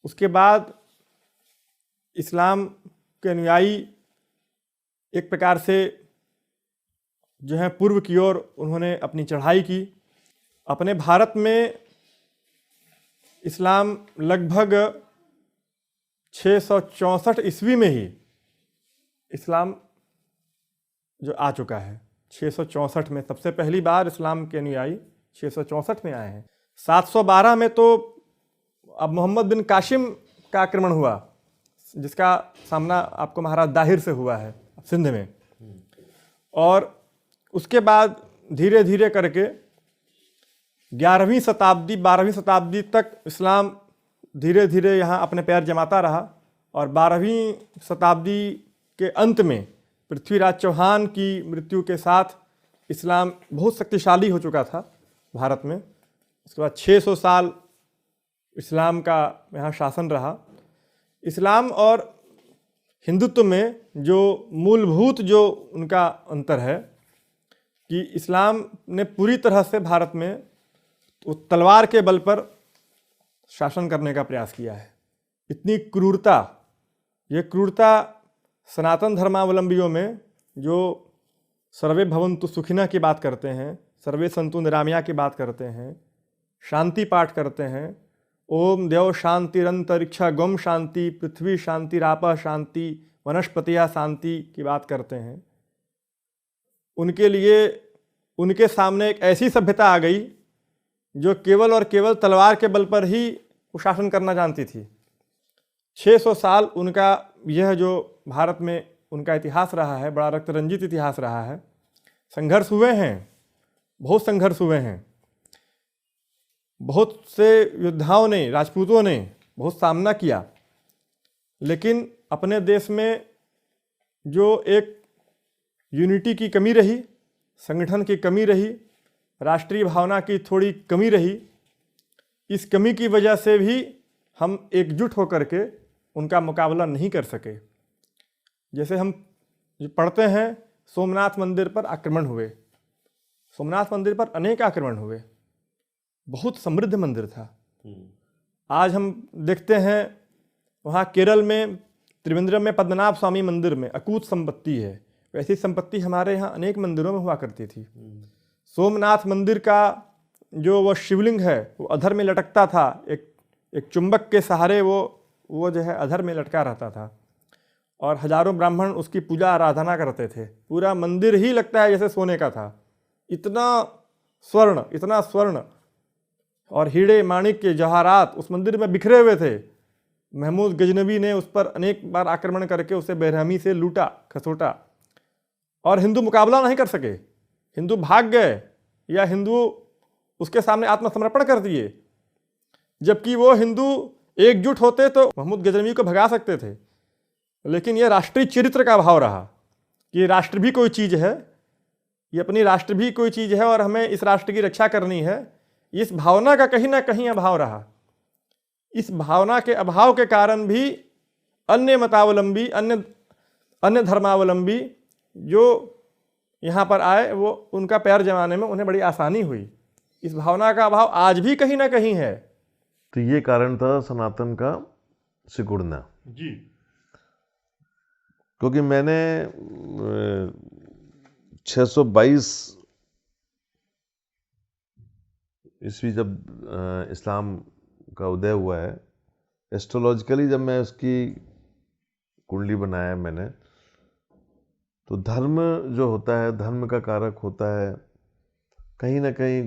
उसके बाद इस्लाम के अनुयायी एक प्रकार से जो है पूर्व की ओर उन्होंने अपनी चढ़ाई की। अपने भारत में इस्लाम लगभग 664 ईस्वी में ही इस्लाम जो आ चुका है। 664 में सबसे पहली बार इस्लाम के अनुयायी 664 में आए हैं। 712 में तो अब मोहम्मद बिन कासिम का आक्रमण हुआ, जिसका सामना आपको महाराज दाहिर से हुआ है सिंध में। और उसके बाद धीरे धीरे करके 11वीं शताब्दी 12वीं शताब्दी तक इस्लाम धीरे धीरे यहाँ अपने पैर जमाता रहा। और 12वीं शताब्दी के अंत में पृथ्वीराज चौहान की मृत्यु के साथ इस्लाम बहुत शक्तिशाली हो चुका था भारत में। उसके बाद 600 साल इस्लाम का यहाँ शासन रहा। इस्लाम और हिंदुत्व में जो मूलभूत जो उनका अंतर है कि इस्लाम ने पूरी तरह से भारत में तो तलवार के बल पर शासन करने का प्रयास किया है। इतनी क्रूरता, ये क्रूरता सनातन धर्मावलंबियों में जो सर्वे भवन्तु सुखिनः की बात करते हैं, सर्वे सन्तु निरामया की बात करते हैं, शांति पाठ करते हैं, ओम देव शांतिरंतरिक्षा गम शांति पृथ्वी शांतिरापः शांति वनस्पतिया शांति की बात करते हैं, उनके लिए उनके सामने एक ऐसी सभ्यता आ गई जो केवल और केवल तलवार के बल पर ही वो शासन करना जानती थी। 600 साल उनका यह जो भारत में उनका इतिहास रहा है, बड़ा रक्तरंजित इतिहास रहा है। संघर्ष हुए हैं, बहुत संघर्ष हुए हैं। बहुत से योद्धाओं ने, राजपूतों ने बहुत सामना किया, लेकिन अपने देश में जो एक यूनिटी की कमी रही, संगठन की कमी रही, राष्ट्रीय भावना की थोड़ी कमी रही, इस कमी की वजह से भी हम एकजुट होकर के उनका मुकाबला नहीं कर सके। जैसे हम पढ़ते हैं सोमनाथ मंदिर पर आक्रमण हुए, सोमनाथ मंदिर पर अनेक आक्रमण हुए, बहुत समृद्ध मंदिर था। आज हम देखते हैं वहाँ केरल में त्रिवेंद्रम में पद्मनाभ स्वामी मंदिर में अकूत संपत्ति है। वैसी संपत्ति हमारे यहाँ अनेक मंदिरों में हुआ करती थी। सोमनाथ मंदिर का जो वह शिवलिंग है वो अधर में लटकता था, एक चुंबक के सहारे वो जो है अधर में लटका रहता था और हजारों ब्राह्मण उसकी पूजा आराधना करते थे। पूरा मंदिर ही लगता है जैसे सोने का था। इतना स्वर्ण और हीरे माणिक के जवाहरात उस मंदिर में बिखरे हुए थे। महमूद गजनवी ने उस पर अनेक बार आक्रमण करके उसे बेरहमी से लूटा खसोटा और हिंदू मुकाबला नहीं कर सके। हिंदू भाग गए या हिंदू उसके सामने आत्मसमर्पण कर दिए। जबकि वो हिंदू एकजुट होते तो महमूद गजनवी को भगा सकते थे। लेकिन यह राष्ट्रीय चरित्र का अभाव रहा कि राष्ट्र भी कोई चीज़ है, ये अपनी राष्ट्र भी कोई चीज़ है और हमें इस राष्ट्र की रक्षा करनी है। इस भावना का कहीं ना कहीं अभाव रहा। इस भावना के अभाव के कारण भी अन्य मतावलंबी, अन्य धर्मावलंबी जो यहाँ पर आए, वो उनका पैर जमाने में उन्हें बड़ी आसानी हुई। इस भावना का अभाव आज भी कहीं ना कहीं है। तो ये कारण था सनातन का सिकुड़ना जी। क्योंकि मैंने 622 ईस्वी जब इस्लाम का उदय हुआ है, एस्ट्रोलॉजिकली जब मैं उसकी कुंडली बनाया मैंने, तो धर्म जो होता है, धर्म का कारक होता है कहीं ना कहीं